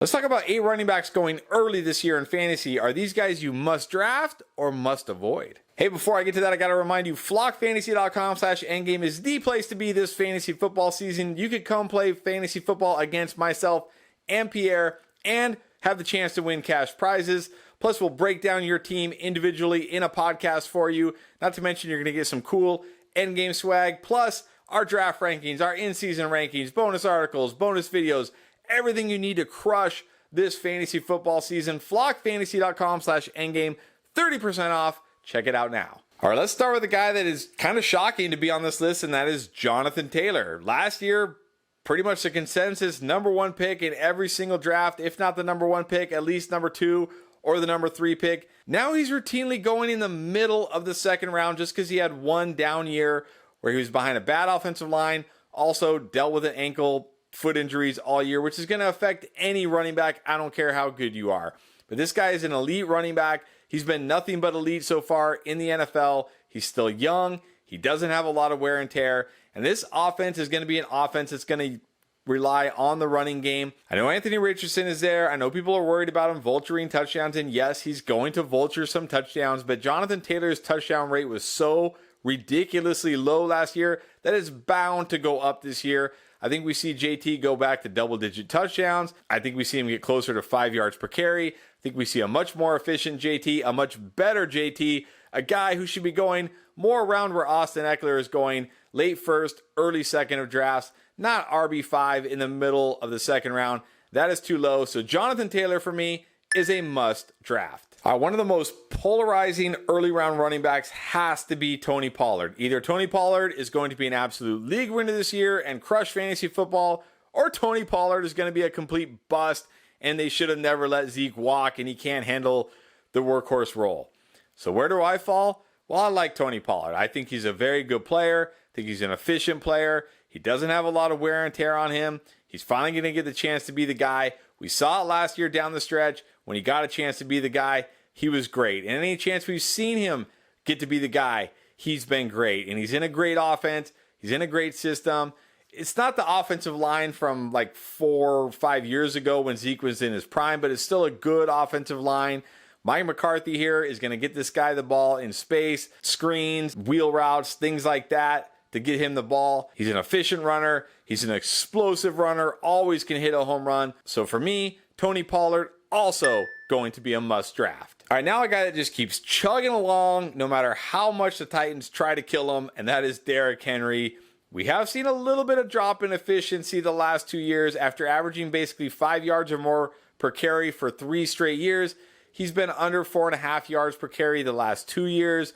Let's talk about 8 running backs going early this year in fantasy. Are these guys you must draft or must avoid? Hey, before I get to that, I got to remind you, flockfantasy.com/endgame is the place to be this fantasy football season. You could come play fantasy football against myself and Pierre and have the chance to win cash prizes. Plus, we'll break down your team individually in a podcast for you. Not to mention, you're going to get some cool endgame swag, plus our draft rankings, our in-season rankings, bonus articles, bonus videos, everything you need to crush this fantasy football season. Flockfantasy.com/endgame, 30% off. Check it out now. All right, let's start with a guy that is kind of shocking to be on this list, and that is Jonathan Taylor. Last year, pretty much the consensus #1 pick in every single draft, if not the #1 pick, at least #2 or the #3 pick. Now he's routinely going in the middle of the second round just because he had one down year where he was behind a bad offensive line, also dealt with an ankle, foot injuries all year, which is going to affect any running back. I don't care how good you are. But this guy is an elite running back. He's been nothing but elite so far in the NFL. He's still young. He doesn't have a lot of wear and tear. And this offense is going to be an offense that's going to rely on the running game. I know Anthony Richardson is there. I know people are worried about him vulturing touchdowns. And yes, he's going to vulture some touchdowns. But Jonathan Taylor's touchdown rate was so ridiculously low last year that it's bound to go up this year. I think we see JT go back to double-digit touchdowns. I think we see him get closer to 5 yards per carry. I think we see a much more efficient JT, a much better JT, a guy who should be going more around where Austin Eckler is going, late first, early second of drafts, not RB5 in the middle of the second round. That is too low. So Jonathan Taylor for me is a must draft. One of the most polarizing early round running backs has to be Tony Pollard. Either Tony Pollard is going to be an absolute league winner this year and crush fantasy football, or Tony Pollard is going to be a complete bust and they should have never let Zeke walk and he can't handle the workhorse role. So where do I fall? Well, I like Tony Pollard. I think he's a very good player. I think he's an efficient player. He doesn't have a lot of wear and tear on him. He's finally going to get the chance to be the guy. We saw it last year down the stretch. When he got a chance to be the guy, he was great. And any chance we've seen him get to be the guy, he's been great. And he's in a great offense. He's in a great system. It's not the offensive line from like 4 or 5 years ago when Zeke was in his prime, but it's still a good offensive line. Mike McCarthy here is going to get this guy the ball in space, screens, wheel routes, things like that to get him the ball. He's an efficient runner. He's an explosive runner, always can hit a home run. So for me, Tony Pollard also going to be a must draft. All right, now a guy that just keeps chugging along no matter how much the Titans try to kill him, and that is Derrick Henry. We have seen a little bit of drop in efficiency the last 2 years. After averaging basically 5 yards or more per carry for 3 straight years, he's been under 4.5 yards per carry the last 2 years.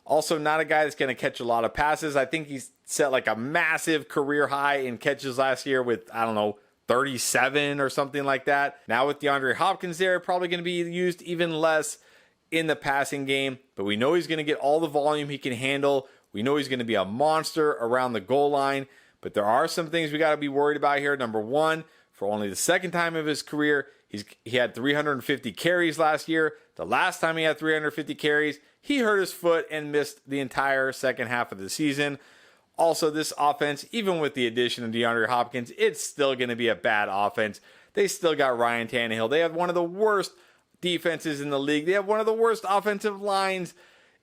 Also, not a guy that's going to catch a lot of passes. I think he's set like a massive career high in catches last year with, 37 or something like that. Now with DeAndre Hopkins there, probably going to be used even less in the passing game. But we know he's going to get all the volume he can handle. We know he's going to be a monster around the goal line. But there are some things we got to be worried about here. Number one, for only the second time of his career, he had 350 carries last year. The last time he had 350 carries, he hurt his foot and missed the entire second half of the season. Also, this offense, even with the addition of DeAndre Hopkins, it's still going to be a bad offense. They still got Ryan Tannehill. They have one of the worst defenses in the league. They have one of the worst offensive lines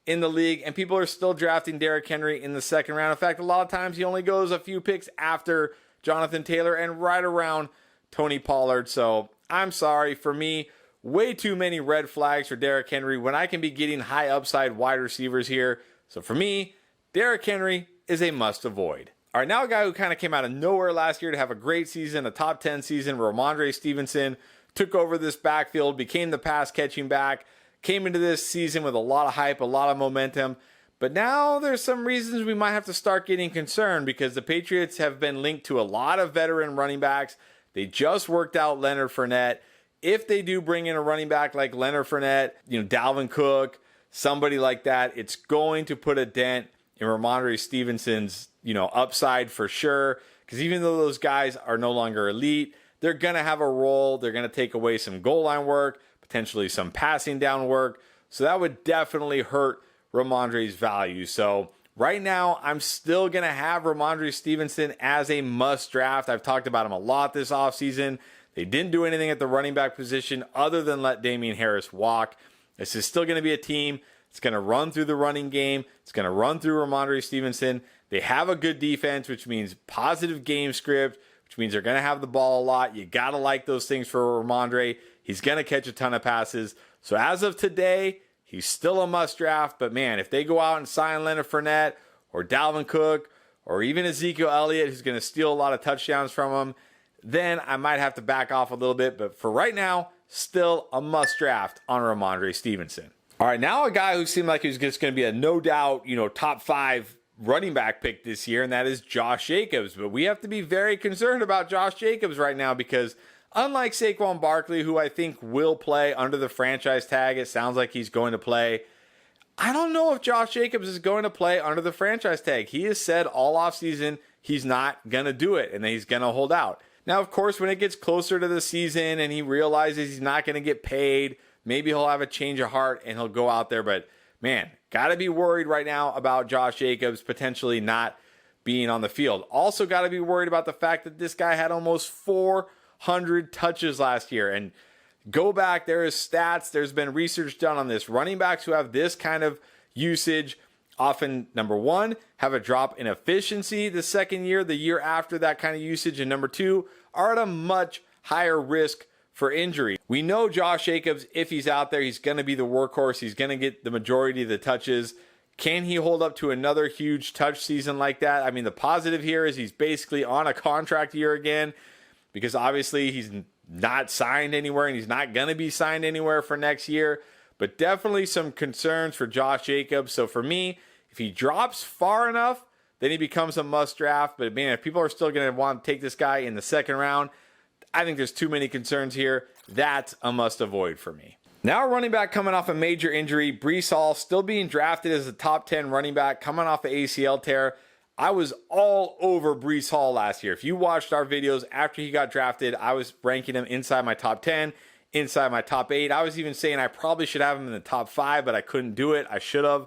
in the league, and people are still drafting Derrick Henry in the second round. In fact, a lot of times he only goes a few picks after Jonathan Taylor and right around Tony Pollard. So I'm sorry, for me, way too many red flags for Derrick Henry when I can be getting high upside wide receivers here. So for me, Derrick Henry is a must avoid. All right, now a guy who kind of came out of nowhere last year to have a great season, a top 10 season, Rhamondre Stevenson, took over this backfield, became the pass catching back, came into this season with a lot of hype, a lot of momentum. But now there's some reasons we might have to start getting concerned because the Patriots have been linked to a lot of veteran running backs. They just worked out Leonard Fournette. If they do bring in a running back like Leonard Fournette, Dalvin Cook, somebody like that, it's going to put a dent in Rhamondre Stevenson's, upside for sure. Because even though those guys are no longer elite, they're going to have a role. They're going to take away some goal line work, potentially some passing down work. So that would definitely hurt Rhamondre's value. So right now, I'm still going to have Rhamondre Stevenson as a must draft. I've talked about him a lot this offseason. They didn't do anything at the running back position other than let Jahmyr Harris walk. This is still going to be a team. It's going to run through the running game. It's going to run through Rhamondre Stevenson. They have a good defense, which means positive game script, which means they're going to have the ball a lot. You got to like those things for Rhamondre. He's going to catch a ton of passes. So as of today, he's still a must draft. But man, if they go out and sign Leonard Fournette or Dalvin Cook or even Ezekiel Elliott, who's going to steal a lot of touchdowns from him, then I might have to back off a little bit. But for right now, still a must draft on Rhamondre Stevenson. All right, now a guy who seemed like he was just going to be a no doubt, top 5 running back pick this year, and that is Josh Jacobs. But we have to be very concerned about Josh Jacobs right now because unlike Saquon Barkley, who I think will play under the franchise tag, it sounds like he's going to play. I don't know if Josh Jacobs is going to play under the franchise tag. He has said all offseason he's not going to do it and that he's going to hold out. Now, of course, when it gets closer to the season and he realizes he's not going to get paid, maybe he'll have a change of heart and he'll go out there. But man, got to be worried right now about Josh Jacobs potentially not being on the field. Also got to be worried about the fact that this guy had almost 400 touches last year. And go back, there is stats, there's been research done on this. Running backs who have this kind of usage often, number one, have a drop in efficiency the second year, the year after that kind of usage. And number two, are at a much higher risk for injury. We know Josh Jacobs, if he's out there, he's going to be the workhorse. He's going to get the majority of the touches. Can he hold up to another huge touch season like that? I mean, the positive here is he's basically on a contract year again because obviously he's not signed anywhere and he's not going to be signed anywhere for next year. But definitely some concerns for Josh Jacobs. So for me, if he drops far enough, then he becomes a must draft. But man, if people are still going to want to take this guy in the second round, I think there's too many concerns here. That's a must avoid for me. Now a running back coming off a major injury, Breece Hall, still being drafted as a top 10 running back, coming off an ACL tear. I was all over Breece Hall last year. If you watched our videos after he got drafted, I was ranking him inside my top 10, inside my top 8. I was even saying I probably should have him in the top 5, but I couldn't do it. I should have.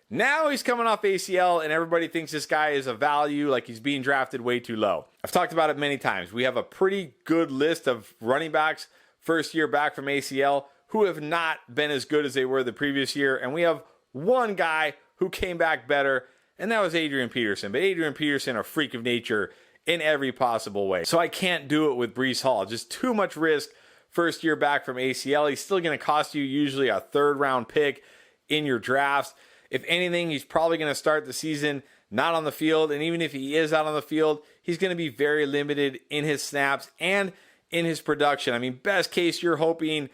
Now he's coming off ACL and everybody thinks this guy is a value, like he's being drafted way too low. I've talked about it many times. We have a pretty good list of running backs first year back from ACL who have not been as good as they were the previous year. And we have one guy who came back better, and that was Adrian Peterson. But Adrian Peterson, a freak of nature in every possible way. So I can't do it with Breece Hall. Just too much risk first year back from ACL. He's still going to cost you usually a third round pick in your drafts. If anything, he's probably going to start the season not on the field. And even if he is out on the field, he's going to be very limited in his snaps and in his production. I mean, best case, you're hoping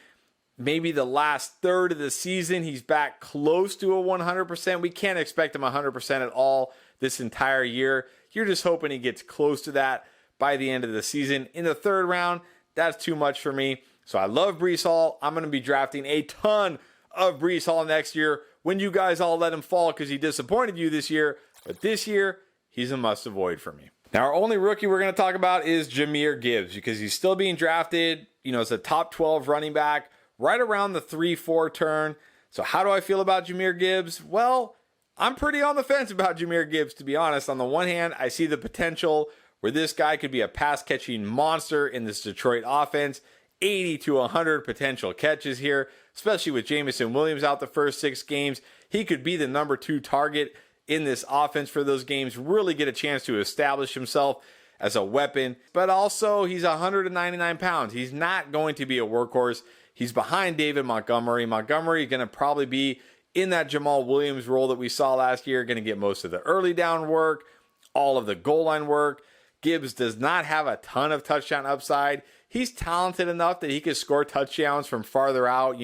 maybe the last third of the season, he's back close to a 100%. We can't expect him 100% at all this entire year. You're just hoping he gets close to that by the end of the season. In the third round, that's too much for me. So I love Breece Hall. I'm going to be drafting a ton of Breece Hall next year when you guys all let him fall because he disappointed you this year. But this year, he's a must avoid for me. Now, our only rookie we're going to talk about is Jahmyr Gibbs because he's still being drafted, as a top 12 running back right around the 3-4 turn. So how do I feel about Jahmyr Gibbs? Well, I'm pretty on the fence about Jahmyr Gibbs, to be honest. On the one hand, I see the potential where this guy could be a pass-catching monster in this Detroit offense. 80 to 100 potential catches here, especially with Jameson Williams out the first 6 games. He could be the number 2 target in this offense for those games, really get a chance to establish himself as a weapon. But also, he's 199 pounds. He's not going to be a workhorse. He's behind David Montgomery. Montgomery going to probably be in that Jamal Williams role that we saw last year, going to get most of the early down work, all of the goal line work. Gibbs does not have a ton of touchdown upside. He's talented enough that he could score touchdowns from farther out,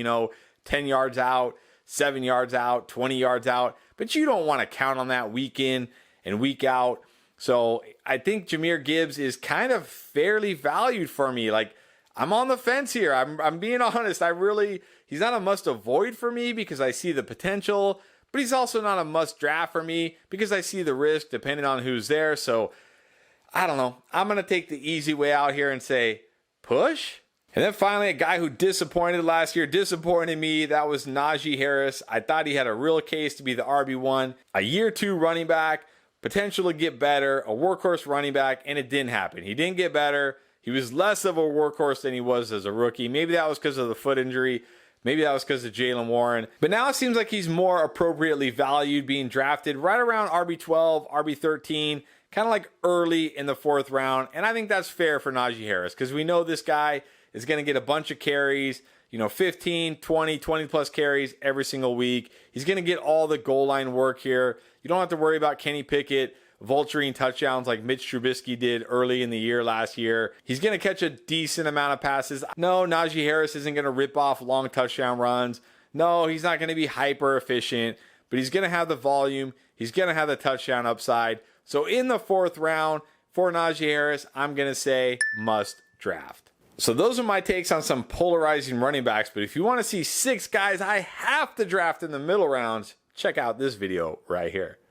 10 yards out, 7 yards out, 20 yards out. But you don't want to count on that week in and week out. So I think Jahmyr Gibbs is kind of fairly valued for me. Like, I'm on the fence here. I'm being honest. He's not a must avoid for me because I see the potential, but he's also not a must draft for me because I see the risk depending on who's there. So I don't know. I'm going to take the easy way out here and say, push. And then finally, a guy who disappointed me, that was Najee Harris. I thought he had a real case to be the RB1, a year 2 running back, potential to get better, a workhorse running back, and it didn't happen. He didn't get better. He was less of a workhorse than he was as a rookie. Maybe that was because of the foot injury. Maybe that was because of Jaylen Warren. But now it seems like he's more appropriately valued, being drafted right around RB12, RB13, kind of like early in the 4th round. And I think that's fair for Najee Harris because we know this guy is going to get a bunch of carries, 15, 20 plus carries every single week. He's going to get all the goal line work here. You don't have to worry about Kenny Pickett vulturing touchdowns like Mitch Trubisky did early in the year last year. He's going to catch a decent amount of passes. No, Najee Harris isn't going to rip off long touchdown runs. No, he's not going to be hyper efficient, but he's going to have the volume. He's going to have the touchdown upside. So in the 4th round for Najee Harris, I'm going to say must draft. So those are my takes on some polarizing running backs. But if you want to see 6 guys I have to draft in the middle rounds, check out this video right here.